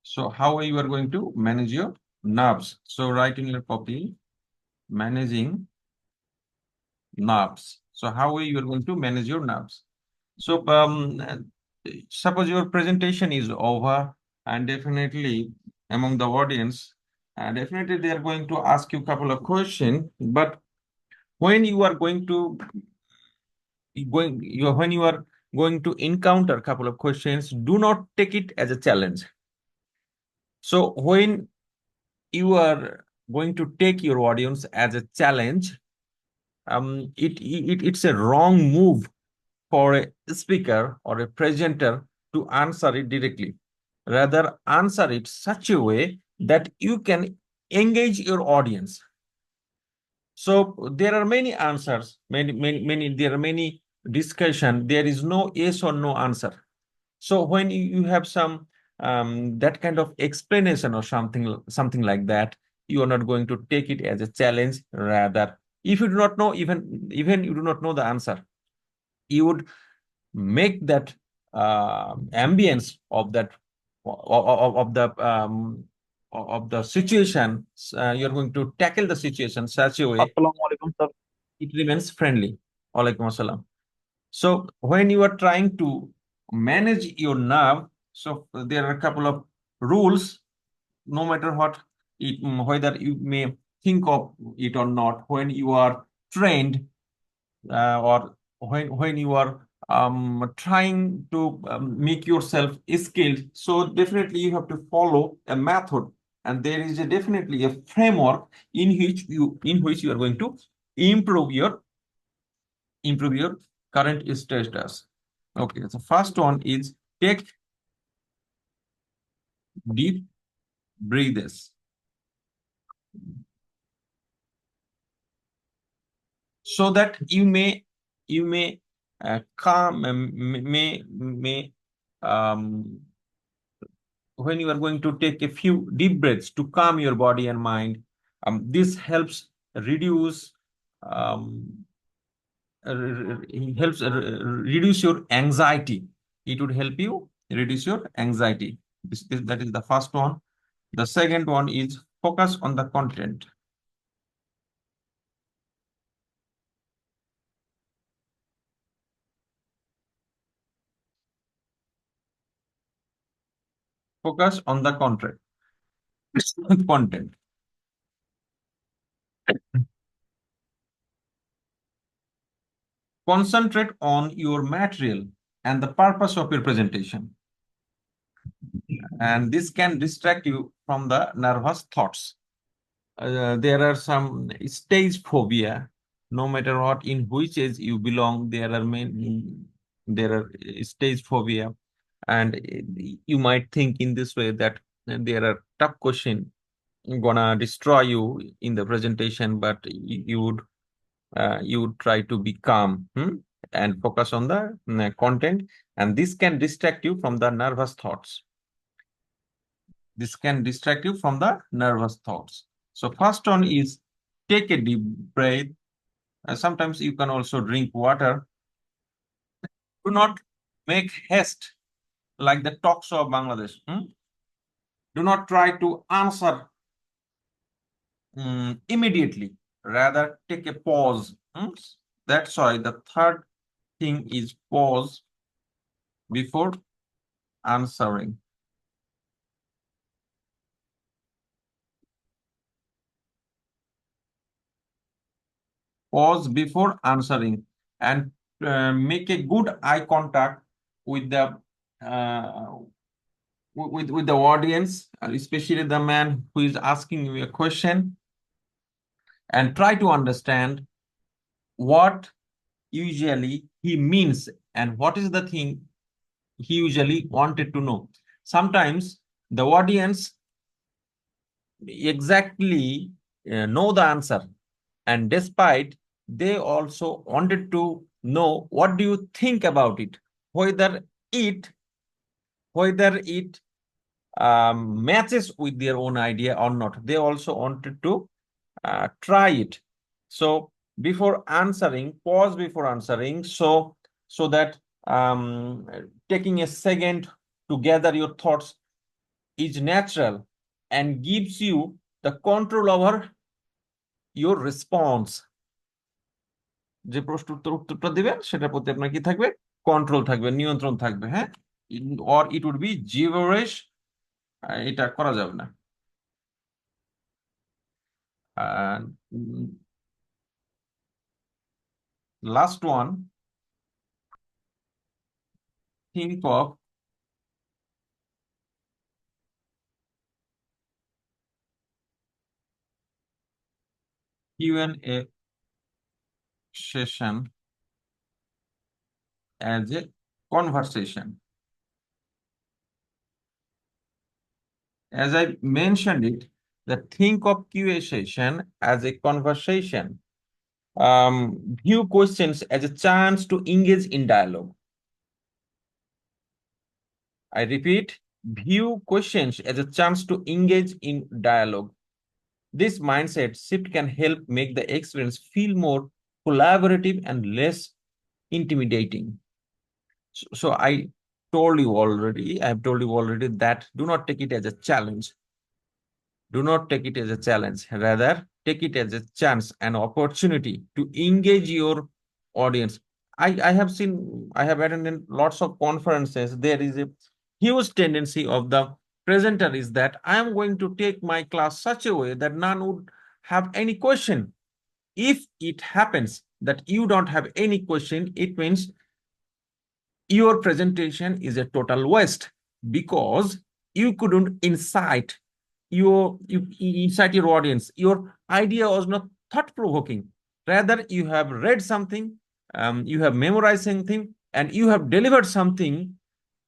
So how you are going to manage your nerves? So write in your copy, managing nerves. So how you are going to manage your nerves? So suppose your presentation is over, and definitely among the audience, definitely they are going to ask you a couple of questions. But when you are going to when you are going to encounter a couple of questions, do not take it as a challenge. So when you are going to take your audience as a challenge, it's a wrong move for a speaker or a presenter to answer it directly. Rather, answer it such a way that you can engage your audience. So there are many answers, there are many discussion. There is no yes or no answer. So when you have some that kind of explanation or something like that, you are not going to take it as a challenge. Rather, if you do not know, even you do not know the answer, you would make that ambience of that of the situation. You're going to tackle the situation such a way Assalamu alaikum, sir. it remains friendly. Alaikum assalam. So when you are trying to manage your nerve, so there are a couple of rules, no matter what whether you may think of it or not, when you are trained or when you are trying to make yourself skilled, so definitely you have to follow a method, and there is definitely a framework in which you are going to improve your improve your current status. Okay, so first one is take deep breaths so that you may calm may um, when you are going to take a few deep breaths to calm your body and mind. This helps reduce um, reduce your anxiety. It would help you reduce your anxiety. That is the first one. The second one is focus on the content. Focus on the content. Content. Concentrate on your material and the purpose of your presentation. And this can distract you from the nervous thoughts. There are some stage phobia. No matter what, in which age you belong, there are stage phobia, and you might think in this way that there are tough question gonna destroy you in the presentation, but you would try to be calm, and focus on the content, and this can distract you from the nervous thoughts. This can distract you from the nervous thoughts. So first one is take a deep breath. Sometimes you can also drink water. Do not make haste like the talks of Bangladesh. Do not try to answer immediately. Rather, take a pause. That's why the third thing is pause before answering. Pause before answering, and make a good eye contact with the uh, with the audience, especially the man who is asking you a question, and try to understand what usually he means and what is the thing he usually wanted to know. Sometimes the audience exactly know the answer, and despite they also wanted to know what do you think about it, whether it whether it matches with their own idea or not. They also wanted to try it. So before answering, pause before answering, so that taking a second to gather your thoughts is natural and gives you the control over your response. যে প্রশ্নোত্তর উত্তরটা দিবেন সেটার প্রতি আপনার কি থাকবে, control থাকবে, নিয়ন্ত্রণ থাকবে, হ্যাঁ, অর ইট উড বি জিবারিশ, এটা করা যাবে না। Last one, think of Q&A session as a conversation. As I mentioned it, that think of QA session as a conversation. View questions as a chance to engage in dialogue. I repeat, view questions as a chance to engage in dialogue. This mindset shift can help make the experience feel more collaborative and less intimidating. So I have told you already that do not take it as a challenge. Do not take it as a challenge. Rather, take it as a chance, an opportunity to engage your audience. I have seen, I have attended lots of conferences. There is a huge tendency of the presenter is that I am going to take my class such a way that none would have any question. If it happens that you don't have any question, it means your presentation is a total waste because you couldn't incite your audience. Your idea was not thought provoking. Rather, you have read something, you have memorized something, and you have delivered something.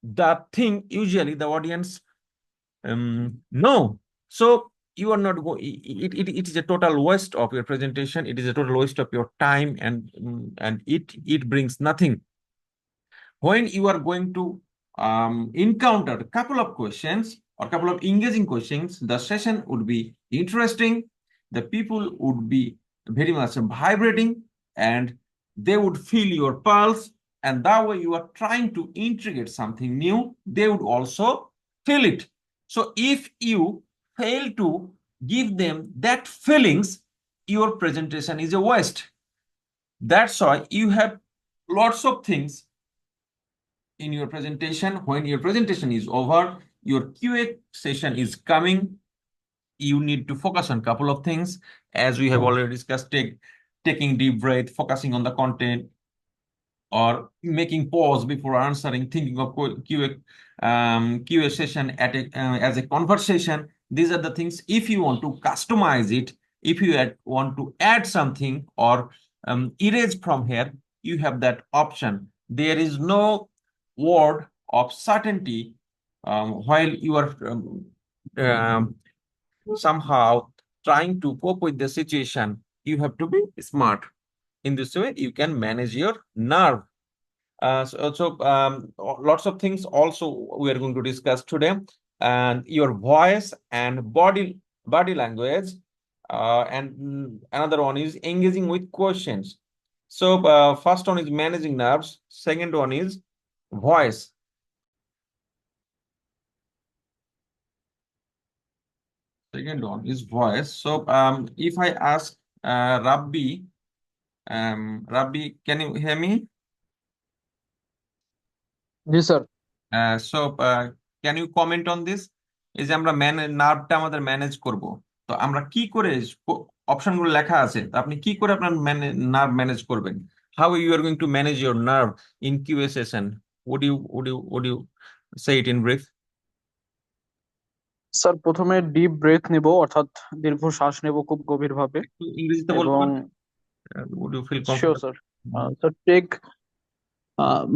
That thing usually the audience no. So you are not going. It is a total waste of your presentation. It is a total waste of your time, and it brings nothing. When you are going to encounter a couple of questions or couple of engaging questions, the session would be interesting. The people would be very much vibrating and they would feel your pulse. And that way you are trying to integrate something new, they would also feel it. So if you fail to give them that feelings, your presentation is a waste. That's why you have lots of things in your presentation. When your presentation is over, your QA session is coming. You need to focus on a couple of things, as we have already discussed, taking deep breath, focusing on the content, or making pause before answering, thinking of QA session as a conversation. These are the things. If you want to customize it, if you want to add something or erase from here, you have that option. There is no word of certainty while you are somehow trying to cope with the situation. You have to be smart. In this way, you can manage your nerve. Lots of things also we are going to discuss today, and your voice and body language, and another one is engaging with questions. So first one is managing nerves. Second one is voice. Second one is voice. So if I ask Rabbi, Rabbi, can you hear me? Yes, sir. So can you comment on this? এই যে আমরা নার্ভটা আমাদের manage করব, তো আমরা কি করে অপশনগুলো লেখা আছে, তো আপনি কি করে আপনার নার্ভ ম্যানেজ করবেন? How you are going to manage your nerve in QA session? Would you say it in brief? Sir প্রথমে ডিপ ব্রেথ নেব, অর্থাৎ দীর্ঘ শ্বাস নেব খুব গভীরভাবে। একটু ইংরেজিতে এবং বলবেন? Would you feel sure comfortable? Sir. Sir take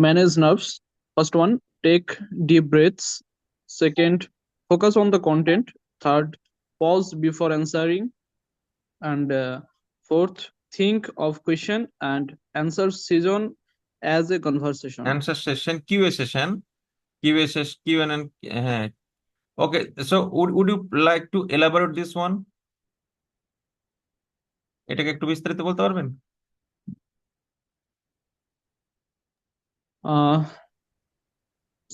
manage nerves. First one, take deep breaths. Second, focus on the content. Third, pause before answering. And fourth, think of question and answer season as a conversation. Answer session, QA session, QA session, Q&A. Okay, so would you like to elaborate this one? এটাকে একটু বিস্তারিত বলতে পারবেন? Uh,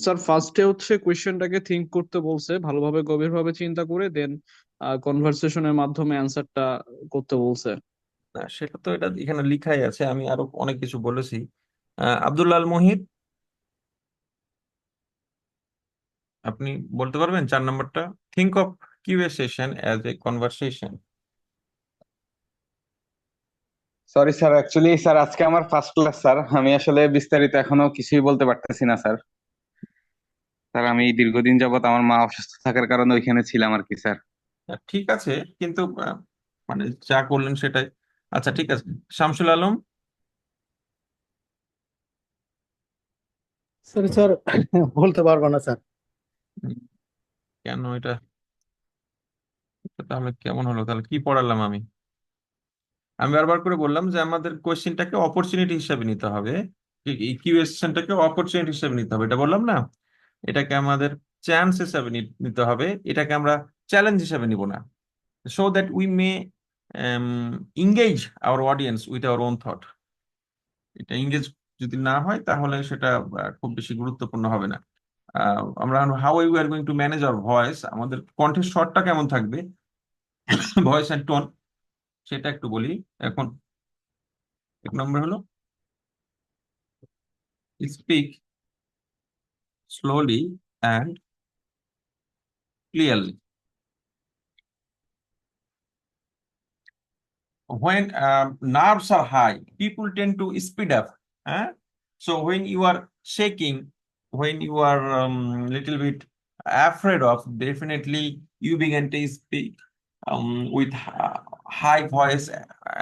sir ফার্স্টে হচ্ছে কোয়েশ্চেনটাকে think করতে বলছে, ভালোভাবে গভীরভাবে চিন্তা করে দেন কনভারসেশনের মাধ্যমে অ্যান্সারটা করতে বলছে। না, সেটা তো এটা এখানে লিখাই আছে, আমি আরো অনেক কিছু বলেছি। আব্দুল্লাহ আল মুহিত, আপনি বলতে পারবেন 4 নম্বরটা? Think of QA session as a conversation. Sorry sir, actually sir আজকে আমার ফার্স্ট ক্লাস স্যার, আমি আসলে বিস্তারিত এখনো কিছুই বলতে পারতেছি না স্যার। স্যার আমি দীর্ঘদিন যাবত আমার মা অসুস্থ থাকার কারণে ওইখানে ছিলাম আর কি স্যার। ঠিক আছে, কিন্তু মানে যা করলেন সেটাই। আচ্ছা ঠিক আছে, শামসুল আলম। সরি স্যার, বলতে পারবো না স্যার। উম, কেন এটা? এটা তাহলে কেমন হলো? তাহলে কি পড়ালাম আমি? আমি বারবার করে বললাম যে আমাদের কোয়েশ্চেনটাকে অপরচুনিটি হিসেবে নিতে হবে, কিউএসশনটাকে অপরচুনিটি হিসেবে নিতে হবে, এটা বললাম না? এটাকে আমাদের চান্স হিসাবে নিতে হবে, এটাকে আমরা চ্যালেঞ্জ হিসাবে নিব না। So that we may engage our audience with our own thought. এটা engage যদি না হয় তাহলে সেটা খুব বেশি গুরুত্বপূর্ণ হবে না। আমরা how we are going to manage hour voice, আমাদের কণ্ঠের স্বরটা কেমন থাকবে, ভয়েস অ্যান্ড টোন, সেটা একটু বলি এখন। 1 নম্বর হলো speak slowly and clearly. When nerves are high, people tend to speed up. So when you are shaking, when you are little bit afraid of, definitely you begin to speak with high voice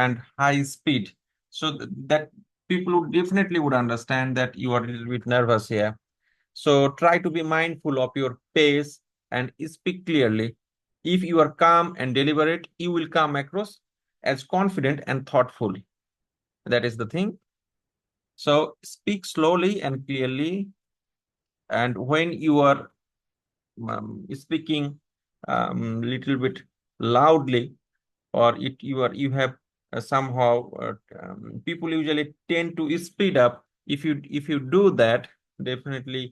and high speed. So that people would definitely would understand that you are a little bit nervous here. So try to be mindful of your pace and speak clearly. If you are calm and deliberate, you will come across as confident and thoughtful. That is the thing. So speak slowly and clearly. And when you are speaking little bit loudly, or you have somehow people usually tend to speed up. If you do that, definitely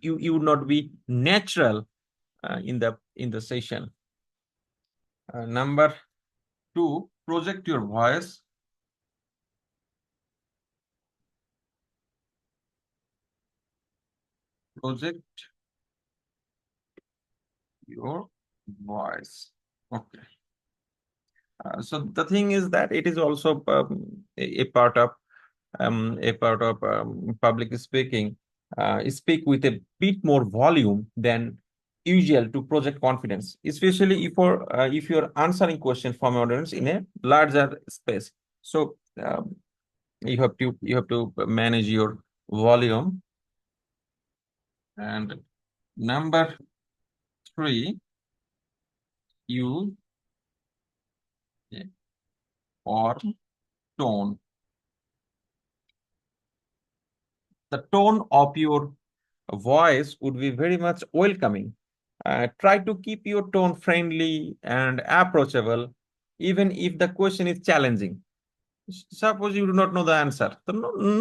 you would not be natural in the session. Number 2, project your voice. Project your voice. Okay. So the thing is that it is also a part of public speaking. Speak with a bit more volume than usual to project confidence, especially if you're answering questions from audience in a larger space. So you have to manage your volume. And number 3, you or tone. The tone of your voice would be very much welcoming. Try to keep your tone friendly and approachable, even if the question is challenging. Suppose you do not know the answer, so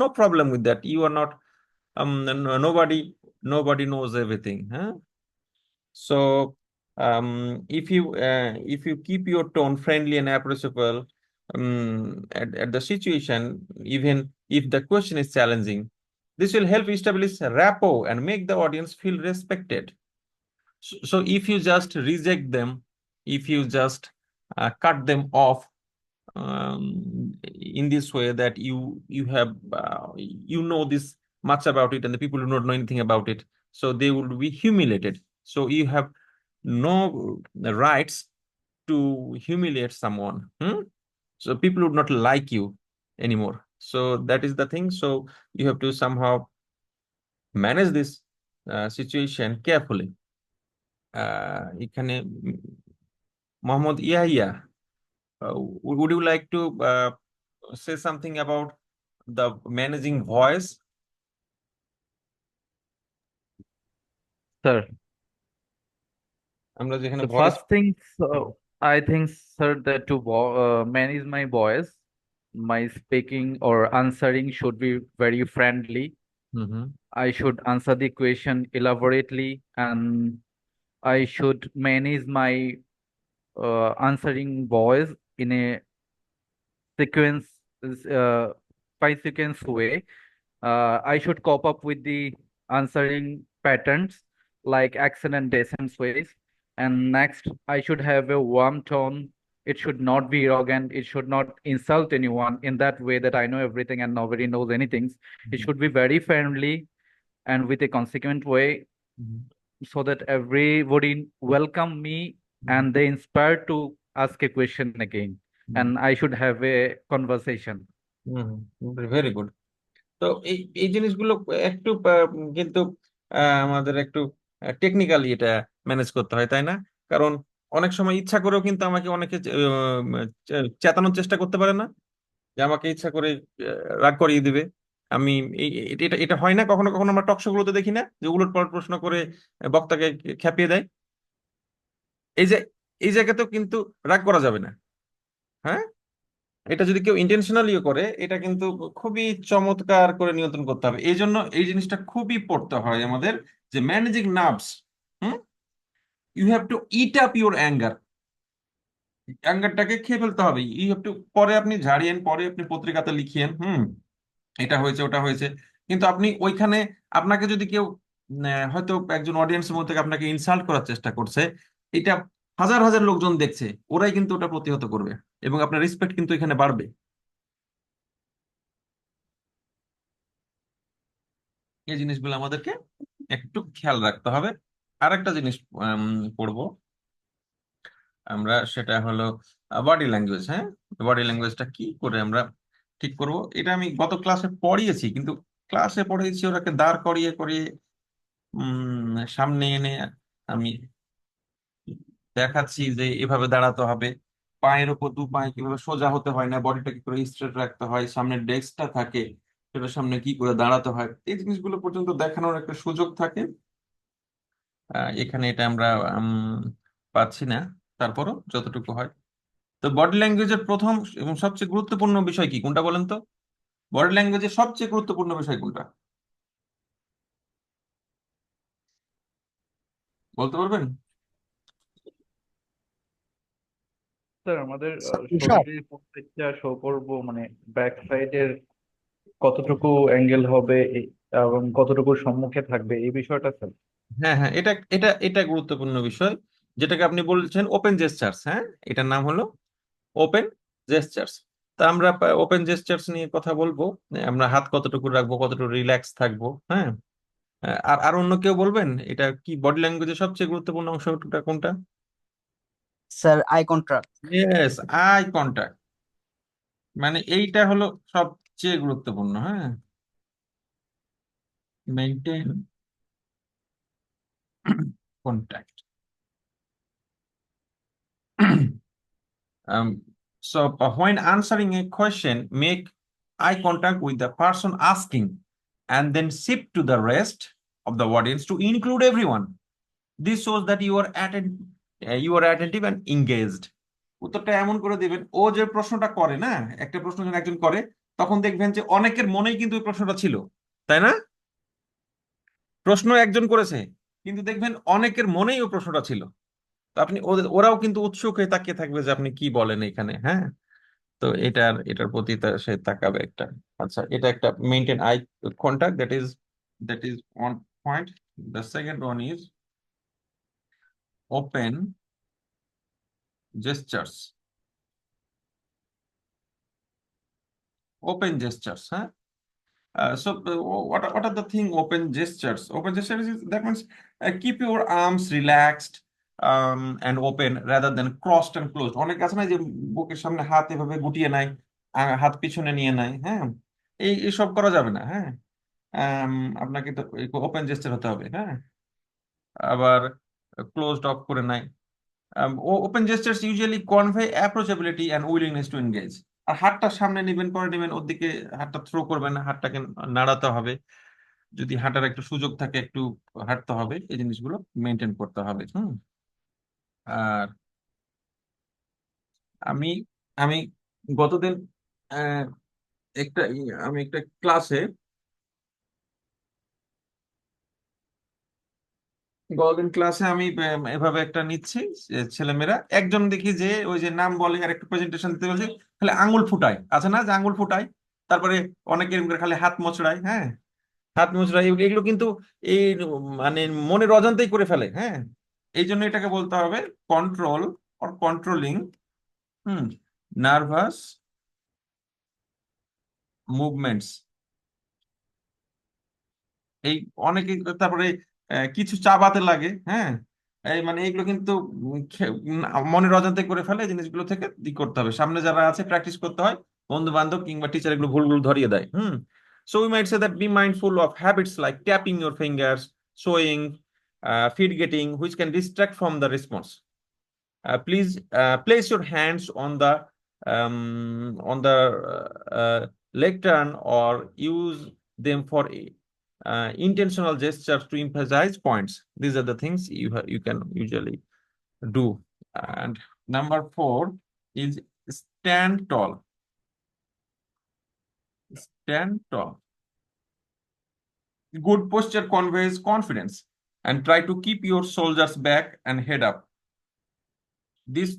no problem with that. You are not nobody knows everything, huh? So if you keep your tone friendly and approachable at the situation, even if the question is challenging, this will help establish a rapport and make the audience feel respected. So if you just reject them, if you just cut them off in this way, that you have you know this much about it and the people do not know anything about it, so they will be humiliated. So you have no rights to humiliate someone. So people would not like you anymore. So that is the thing. So you have to somehow manage this situation carefully. এখানে Mohammad Yahya, would you like to say something about the managing voice? Sir, আমরা যেখানে the voice first thing, I think, sir, that to manage my voice, my speaking or answering should be very friendly hmm. I should answer the question elaborately, and I should manage my answering voice in a sequence, uh, by sequence way. I should cope up with the answering patterns like accent and decent ways. And next, I should have a warm tone. It should not be arrogant. It should not insult anyone in that way that I know everything and nobody knows anything. It should be very friendly and with a consequent way hmm, so that everybody welcome me hmm, and they inspired to ask a question again. Hmm, And I should have a conversation. Very good. তো এই এই জিনিসগুলো একটু কিন্তু আমাদের একটু technically এটা manage করতে হয়, তাই না? কারণ অনেক সময় ইচ্ছা করেও কিন্তু আমাকে অনেকে চেতানোর চেষ্টা করতে পারে না, যে আমাকে ইচ্ছা করে রাগ করিয়ে দিবে। আমি এটা এটা এটা হয় না, কখনো কখনো আমরা টকশো গুলোতে দেখি না যে উলটপালট প্রশ্ন করে বক্তাকে খেপিয়ে দেয়। এই যে এই জায়গাতেও কিন্তু রাগ করা যাবে না। হ্যাঁ, এটা যদি কেউ ইন্টেনশনালিও করে, এটা কিন্তু খুবই চমৎকার করে নিয়ন্ত্রণ করতে হবে। এই জন্য এই জিনিসটা খুবই পড়তে হয় আমাদের, যে managing nerves. Hmm, you have to eat up your anger. অ্যাঙ্গারটাকে খেয়ে ফেলতে হবে। ইউ হ্যাভ টু, পরে আপনি ঝাড়িয়েন, পরে আপনি পত্রিকাতে লিখিয়েন, এটা হয়েছে ওটা হয়েছে, কিন্তু আপনি ওইখানে, আপনাকে যদি কেউ হয়তো একজন অডিয়েন্সের মধ্যে থেকে আপনাকে ইনসাল্ট করার চেষ্টা করছে, এটা হাজার হাজার লোকজন দেখছে, ওরাই কিন্তু ওটা প্রতিহত করবে এবং আপনার রেসপেক্ট কিন্তু এখানে বাড়বে। এই জিনিসগুলো আমাদেরকে একটু খেয়াল রাখতে হবে। আর একটা জিনিস পড়বো আমরা, সেটা হলো বডি ল্যাঙ্গুয়েজ। হ্যাঁ, বডি ল্যাঙ্গুয়েজটা কি করে আমরা ঠিক করব, এটা আমি গত ক্লাসে পড়িয়েছি, কিন্তু ক্লাসে পড়িয়েছি ওরাকে দাঁড় করিয়ে করিয়ে সামনে এনে আমি দেখাচ্ছি যে এভাবে দাঁড়াতে হবে, পায়ের ওপর দু পায়ে কিভাবে সোজা হতে হয় না, বডিটা কি করে স্ট্রেট রাখতে হয়, সামনে ডেস্কটা থাকে সেটার সামনে কি করে দাঁড়াতে হয়, এই জিনিসগুলো পর্যন্ত দেখানোর একটা সুযোগ থাকে। এখানে এটা আমরা উম, পাচ্ছি না, তারপরও যতটুকু হয়। তো বডি ল্যাঙ্গুয়েজের প্রথম এবং সবচেয়ে গুরুত্বপূর্ণ বিষয় কি, কোনটা বলেন তো? বডি ল্যাঙ্গুয়েজের সবচেয়ে গুরুত্বপূর্ণ বিষয় কোনটা, বলতে পারবেন? স্যার আমাদের তুষার, শরীরের প্রত্যেকটা সৌকর্ব মানে ব্যাক সাইডের কতটুকু অ্যাঙ্গেল হবে এবং কতটুকু সম্মুখে থাকবে এই বিষয়টা স্যার। হ্যাঁ হ্যাঁ, এটা এটা এটা গুরুত্বপূর্ণ বিষয়, যেটাকে আপনি বলছেন ওপেন জেস্টার্স। হ্যাঁ, এটার নাম হলো ওপেন জেস্টার্স। তা আমরা ওপেন জেস্টার্স নিয়ে কথা বলবো। আমরা হাত কতটুকু রাখবো, কতটুকু রিল্যাক্স থাকবো। হ্যাঁ, আর আর অন্য কেউ বলবেন এটা কি বডি ল্যাঙ্গুয়েজের সবচেয়ে গুরুত্বপূর্ণ অংশটা কোনটা? Sir eye contract. Yes, eye contact. মানে এইটা হলো সবচেয়ে গুরুত্বপূর্ণ। হ্যাঁ, maintain contact. Um, so when answering a question, make eye contact with the person asking and then shift to the rest of the audience to include everyone. This shows that you are attentive and engaged. উত্তরটা এমন করে দিবেন, ও যে প্রশ্নটা করে না, একটা প্রশ্ন যখন একজন করে, তখন দেখবেন যে অনেকের মনেই কিন্তু ওই প্রশ্নটা ছিল, তাই না? প্রশ্ন একজন করেছে, কিন্তু দেখবেন অনেকের মনেই ওই প্রশ্নটা ছিল। তো আপনি ওরাও কিন্তু উৎসুক হয়ে তাকিয়ে থাকবে যে আপনি কি বলেন এখানে। হ্যাঁ, তো এটার প্রতি সে তাকাবে একটা। আচ্ছা, এটা একটা maintain eye contact, that is one point. The second one is open gestures. Open gestures, হ্যাঁ। What are the thing open gestures? Open gestures is, that means keep your arms relaxed and open rather than crossed and closed. অনেক আছে না যে বুকের সামনে হাত এভাবে গুটিয়ে নেয়, হাত পিছনে নিয়ে নেয়। হ্যাঁ, এইসব করা যাবে না। হ্যাঁ, আপনাকে তো ওপেন জেস্টার হতে হবে। হ্যাঁ, আবার ক্লোজড অফ করে নাই। Open gestures usually convey approachability and willingness to engage. আর হাতটা সামনে নেবেন, পরে নেবেন, ওর দিকে হাতটা থ্রো করবেন না, হাতটাকে নাড়াতে হবে। যদি হাঁটার একটু সুযোগ থাকে একটু হাঁটতে হবে, এই জিনিসগুলো মেনটেন করতে হবে। আর আমি আমি গতদিন আহ, একটা আমি একটা ক্লাসে গতদিন ক্লাসে আমি এভাবে একটা নিচ্ছি, ছেলেমেয়েরা একজন দেখি যে ওই যে নাম বলে আর একটু প্রেজেন্টেশন দিতে বলছে, খালি আঙ্গুল ফুটায়, আছে না যে আঙ্গুল ফুটায়, তারপরে অনেকে এরকম করে খালি হাত মোচড়ায়, হ্যাঁ, হাত মোচড়ায়, এগুলো এগুলো কিন্তু এই মানে মনের অজান্তেই করে ফেলে, হ্যাঁ। এই জন্য এটাকে বলতে হবে control or controlling, hmm, nervous movements. এই অনেকে তারপরে কিছু চাবাতে লাগে, হ্যাঁ, এই মানে এইগুলো কিন্তু মনের অজান্তে করে ফেলে। এই জিনিসগুলো থেকে ই করতে হবে, সামনে যারা আছে প্র্যাকটিস করতে হয়, বন্ধু বান্ধব কিংবা টিচার এগুলো ভুলগুলো ধরিয়ে দেয়, hmm. So we might say that be mindful of habits like tapping your fingers, showing, fidgeting which can distract from the response. Please place your hands on the lectern or use them for intentional gestures to emphasize points. These are the things you can usually do. And number 4 is stand tall. Stand tall. Good posture conveys confidence, and try to keep your shoulders back and head up. This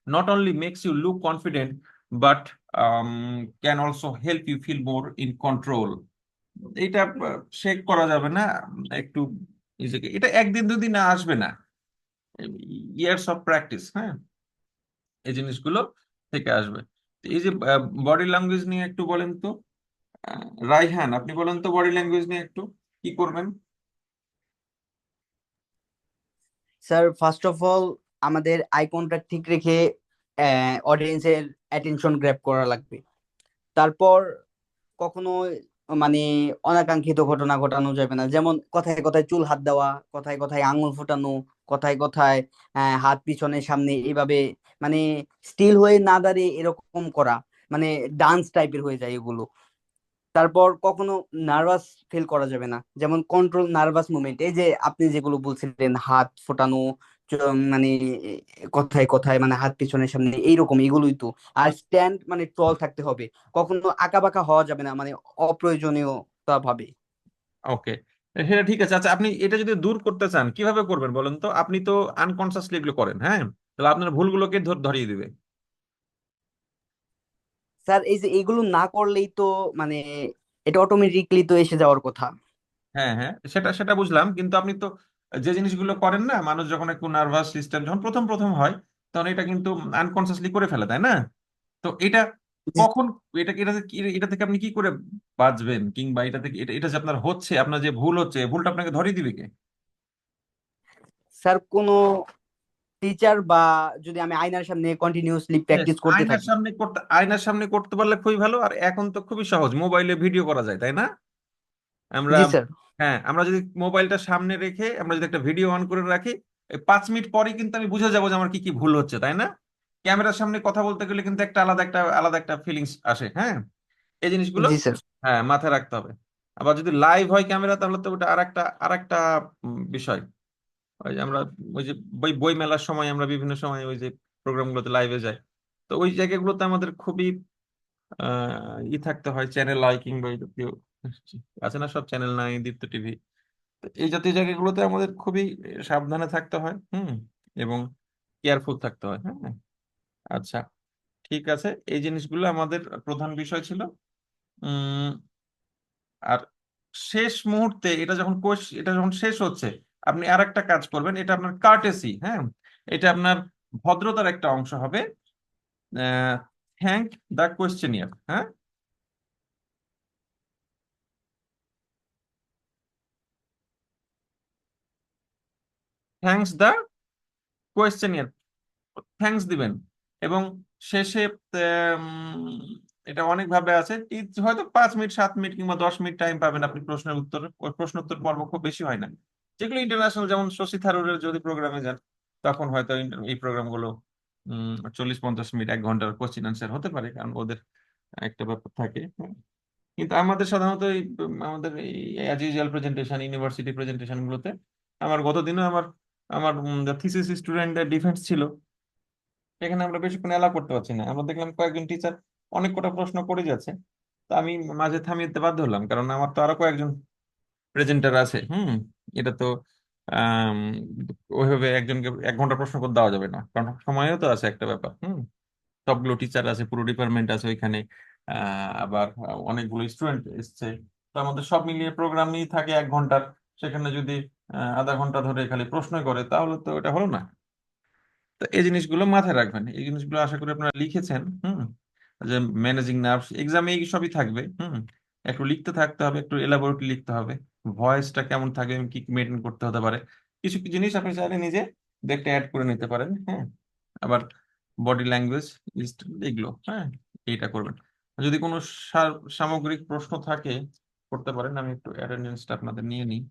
not only makes you look confident, but can also help you feel more in control. এটা shake করা যাবে না, একটু নিজেকে, এটা একদিন দুদিন আসবে না, ইয়ার্স অফ প্র্যাকটিস, হ্যাঁ, এই জিনিসগুলো থেকে আসবে। তো এই যে বডি ল্যাঙ্গুয়েজ নিয়ে একটু বলেন তো, রাইহান আপনি বলেন তো বডি ল্যাঙ্গুয়েজ নিয়ে একটু কি করবেন। স্যার ফার্স্ট অফ অল আমাদের আই কন্টাক্ট ঠিক রেখে অডিয়েন্সের অ্যাটেনশন গ্র্যাব করা লাগবে। তারপর কখনো মানে অনাকাঙ্ক্ষিত ঘটনা ঘটানো যাবে না, যেমন কথায় কথায় চুল হাত দেওয়া, কথায় কথায় আঙুল ফোটানো, কথায় কথায় হাত পিছনে সামনে এইভাবে মানে স্টিল হয়ে না দাঁড়িয়ে এরকম করা, মানে ডান্স টাইপের হয়ে যায় এগুলো। তারপর কখনো নার্ভাস ফিল করা যাবে না, যেমন কন্ট্রোল নার্ভাস মুভমেন্ট, এই যে আপনি যেগুলো বলছিলেন হাত ফোটানো, মানে কথায় কথায় মানে হাত পিছনের সামনে এইরকম, এগুলোই তো। আর স্ট্যান্ড মানে টল থাকতে হবে, কখনো আঁকা বাঁকা হওয়া যাবে না, মানে অপ্রয়োজনীয়তা ভাবে। ওকে, সেটা ঠিক আছে। আচ্ছা, আপনি এটা যদি দূর করতে চান কিভাবে করবেন বলেন তো? আপনি তো আনকনসিয়াসলি এগুলো করেন, হ্যাঁ, তাহলে আপনার ভুলগুলোকে ধরিয়ে দিবে। স্যার এই যে এইগুলো না করলেই তো মানে এটা অটোমেটিকলি তো এসে যাওয়ার কথা। হ্যাঁ হ্যাঁ, সেটা সেটা বুঝলাম, কিন্তু আপনি তো যে জিনিসগুলো করেন না, মানুষ যখন একটু নার্ভাস সিস্টেম যখন প্রথম প্রথম হয়, তখন এটা কিন্তু আনকনসিয়াসলি করে ফেলে, তাই না? তো এটা কখন, এটা থেকে আপনি কি করে বাঁচবেন, কিংবা এটা থেকে এটা এটা যে আপনার হচ্ছে, আপনার যে ভুল হচ্ছে, ভুলটা আপনাকে ধরিয়ে দিবে কে? স্যার কোনো টিচার বা যদি আমি আয়নার সামনে কন্টিনিউয়াসলি Yes, প্র্যাকটিস করতে আয়নার থাকি। সামনে করতে, আয়নার সামনে করতে পারলে খুবই ভালো। আর এখন তো খুবই সহজ, মোবাইলে ভিডিও করা যায়, তাই না? আমরা, জি স্যার। হ্যাঁ, আমরা যদি মোবাইলটা সামনে রেখে আমরা যদি একটা ভিডিও অন করে রাখি, 5 মিনিট পরে কিন্তু আমি বুঝে যাবো যে আমার কি কি ভুল হচ্ছে, তাই না? ক্যামেরার সামনে কথা বলতে গেলে কিন্তু একটা আলাদা একটা ফিলিংস আসে, হ্যাঁ, এই জিনিসগুলো জি স্যার। হ্যাঁ মাথায় রাখতে হবে। আবার যদি লাইভ হয় ক্যামেরা, তাহলে তো ওটা আর একটা বিষয়। ওই যে আমরা ওই যে বই মেলার সময় আমরা বিভিন্ন সময় ওই যে প্রোগ্রামগুলোতে লাইভে যাই, তো ওই জায়গাগুলোতে আমাদের খুবই থাকতে হয়, চ্যানেল আই কিংবা এই জাতীয় আছে না, সব চ্যানেল নাই, দীপ্ত টিভি, এই জাতীয় জায়গাগুলোতে আমাদের খুবই সাবধানে থাকতে হয়, হুম, এবং কেয়ারফুল থাকতে হয়, হ্যাঁ। আচ্ছা, ঠিক আছে, এই জিনিসগুলো আমাদের প্রধান বিষয় ছিল। উম আর শেষ মুহূর্তে এটা যখন শেষ হচ্ছে, আপনি আর একটা কাজ করবেন, এটা আপনার কার্টেসি, হ্যাঁ, এটা আপনার ভদ্রতার একটা অংশ হবে। থ্যাংক দ্য কোয়েশ্চেনিয়ার, হ্যাঁ, থ্যাঙ্কস দ্য কোয়েশ্চেনিয়ার, থ্যাঙ্কস দিবেন। এবং শেষে এটা অনেক ভাবে আছে, হয়তো 5 মিনিট 7 মিনিট কিংবা 10 মিনিট টাইম পাবেন আপনি প্রশ্নের উত্তর। ওই প্রশ্নোত্তর পর্ব খুব বেশি হয় না, যেগুলো ইন্টারন্যাশনাল, যেমন শশী থারুরের যদি প্রোগ্রামে যান, তখন হয়তো এই প্রোগ্রামগুলো 40-50 মিনিট 1 ঘন্টার কোশ্চিন আনসার হতে পারে, কারণ ওদের একটা ব্যাপার থাকে, হ্যাঁ। কিন্তু আমাদের সাধারণত আমাদের এই as usual presentation, university presentation গুলোতে, আমার গতদিনও আমার আমার থিসিস স্টুডেন্টদের ডিফেন্স ছিল, এখানে আমরা বেশিক্ষণ এলা করতে পারছি না। আমরা দেখলাম কয়েকজন টিচার অনেক কটা প্রশ্ন করে যাচ্ছে, তো আমি মাঝে থামিয়ে দিতে বাধ্য হলাম, কারণ আমার তো আরো কয়েকজন প্রেজেন্টার আছে, হুম, এটা তো আম, ওইভাবে একজনকে 1 ঘন্টা প্রশ্ন করে দেওয়া যাবে না, কারণ সময়ও তো আছে একটা ব্যাপার। সবগুলো টিচার আছে, পুরো ডিপার্টমেন্ট আছে ওইখানে। আবার অনেকগুলো স্টুডেন্ট এসছে, তার মধ্যে সব মিলিয়ে প্রোগ্রামই থাকে 1 ঘন্টার। সেখানে যদি আধা ঘন্টা ধরে খালি প্রশ্ন করে, তাহলে তো এটা হলো না। তো এই জিনিসগুলো মাথায় রাখবেন, এই জিনিসগুলো আশা করি আপনারা লিখেছেন। যে ম্যানেজিং নার্ভস এক্সামে এই সবই থাকবে। একটু লিখতে থাকতে হবে, একটু এলাবোরেটলি লিখতে হবে। ভয়েসটা কেমন থাকবে, কি মেনটেন করতে হতে পারে, কিছু কিছু জিনিস আপনি চাইলে নিজে দেখতে অ্যাড করে নিতে পারেন। আবার বডি ল্যাঙ্গুয়েজ এগুলো, এইটা করবেন। যদি কোনো সামগ্রিক প্রশ্ন থাকে করতে পারেন। আমি একটু অ্যাটেন্ডেন্সটা আপনাদের নিয়ে নিই।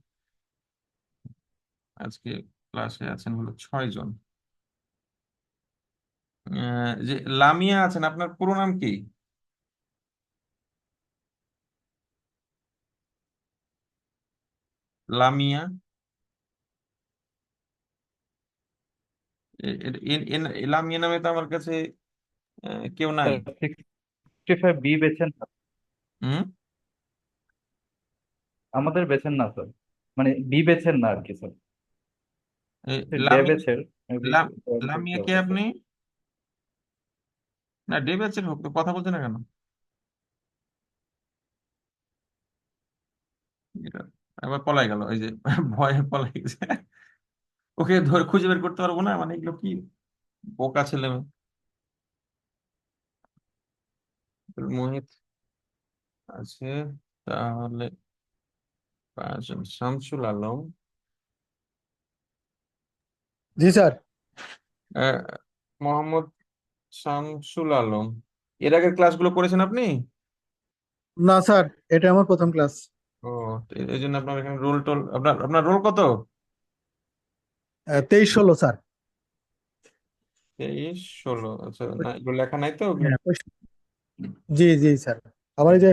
আজকে ক্লাসে আছেন হলো 6 জন। যে লামিয়া আছেন, আপনার পুরো নাম কি? লামিয়া, লামিয়া নামে তো আমার কাছে কেউ নাই। 65 বি বেছেন না। হুম আমাদের বেছেন না স্যার, মানে বি বেছেন না আর কি স্যার। এ, ডে লামি বেছের মেবি লাম- জয়েন করতে লামিয়া কে হবে স্যার। আপনি? না, ডে ব্যাচের হোক তো, কথা বলছেন না কেন? এটা আবার পলাই গেল, এই যে ভয়ে পলাই গেছে। ওকে ধরে খুঁজে বের করতে পারবো না, মানে এগুলো কি বোকা ছেলে মেয়ে। মোহিত আছে, তাহলে 5 জন। শামসুল আলম, জি স্যার। আহ, মোহাম্মদ শামসুল আলম। এর আগের ক্লাসগুলো করেছেন আপনি? না স্যার, এটা আমার প্রথম ক্লাস। ও, তো এই জন্য আপনার এখানে রোল টোল, আপনার আপনার রোল কত? 23-16 স্যার। 23-16, আচ্ছা। না, এগুলো লেখা নাই তো ওগুলো। হ্যাঁ, জি জি স্যার। আমার এই যে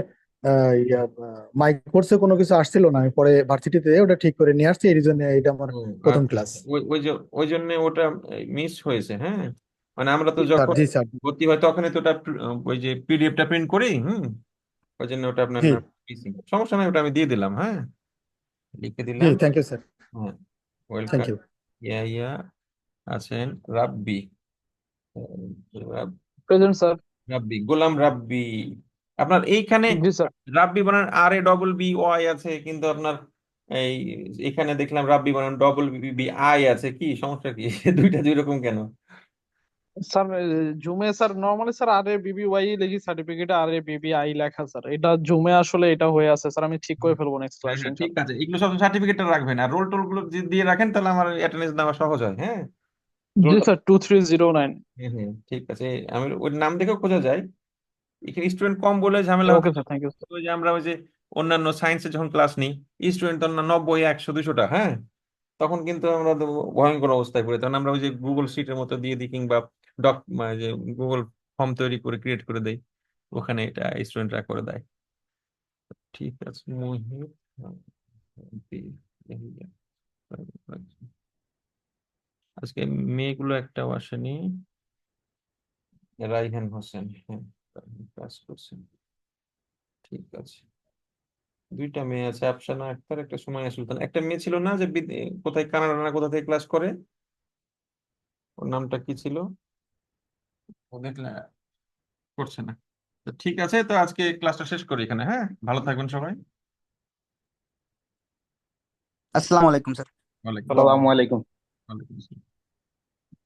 মাইক কোর্সে কোনো কিছু আসছিল না, আমি পরে ভার্সিটিতে ওটা ঠিক করে নিয়ে আসছি, এই জন্য এটা আমার ও, প্রথম আচ্ছা ক্লাস। আচ্ছা। ওই জন্য ওটা মিস হয়েছে। মানে আমরা তো স্যার, যখন জি স্যার। ভর্তি হয় তখনই তো ওটা ওই যে পিডিএফটা প্রিন্ট করি। ওই জন্য ওটা আপনার জি নাম মিসিং। সমস্যা নাই, ওটা আমি দিয়ে দিলাম। লিখে জি, দিলাম। Thank you sir. হ্যাঁ, থ্যাংক ওয়েলকাম। ইউ। ইয়া আছেন রাব্বি। Present sir. রাব্বি, গোলাম রাব্বি। আপনার এইখানে জি স্যার। রাব্বি বানান RABBY আছে, কিন্তু আপনার এই এখানে দেখলাম রাব্বি বানান BBI আছে, কি সমস্যা কি? দুইটা দুই রকম কেন? স্যার জুমে স্যার নর্মালি স্যার আর এ বিবি ওয়াই লিখি, সার্টিফিকেটে আর এ বিবি আই লেখা স্যার, এটা জুমে আসলে এটা হয়ে আছে স্যার, আমি ঠিক করে ফেলবো নেক্সট হ্যাঁ ক্লাসে হ্যাঁ, ঠিক ইনশাআল্লাহ। আছে, এগুলো সব সার্টিফিকেটটা রাখবেন, আর রোল টোল গুলো যদি দিয়ে রাখেন তাহলে আমার অ্যাটেন্ডেন্স নেওয়া সহজ হয়। জি রোলটা। স্যার 2309। হ্যাঁ হ্যাঁ, ঠিক আছে। আমি ওই নাম দেখেও খোঁজা যায়। এখানে স্টুডেন্ট কম বলে ঝামেলা ওকে হচ্ছে। Sir, thank you sir. ওই যে আমরা ওই যে অন্যান্য সায়েন্সে যখন ক্লাস নিই, স্টুডেন্ট তো না 90, 100, 200টা। তখন কিন্তু আমরা তো ভয়ঙ্কর অবস্থায় পড়ি, তখন আমরা ওই যে গুগল শিটের মতো দিয়ে দিই, কিংবা যে গুগল ফর্ম তৈরি করে ক্রিয়েট করে দেই, ওখানে এটা স্টুডেন্টরা করে দেয়। ঠিক আছে, মোহিত। আজকে মেয়েগুলো একটাও আসেনি। রাইহান হোসেন, হ্যাঁ, কাজ করছেন। ঠিক আছে, 2টা মেয়ে আছে, আফসানা আক্তার, একটা সুমাইয়া সুলতান। একটা মেয়ে ছিল না যে কোথায় কানাডা না কোথা থেকে ক্লাস করে, ওর নামটা কি ছিল? ও দেখলে করছে না। তো ঠিক আছে, তো আজকে ক্লাসটা শেষ করি এখানে। ভালো থাকবেন সবাই। আসসালামু আলাইকুম স্যার। ওয়ালাইকুম সালাম। আসসালামু আলাইকুম। ওয়ালাইকুম আসসালাম।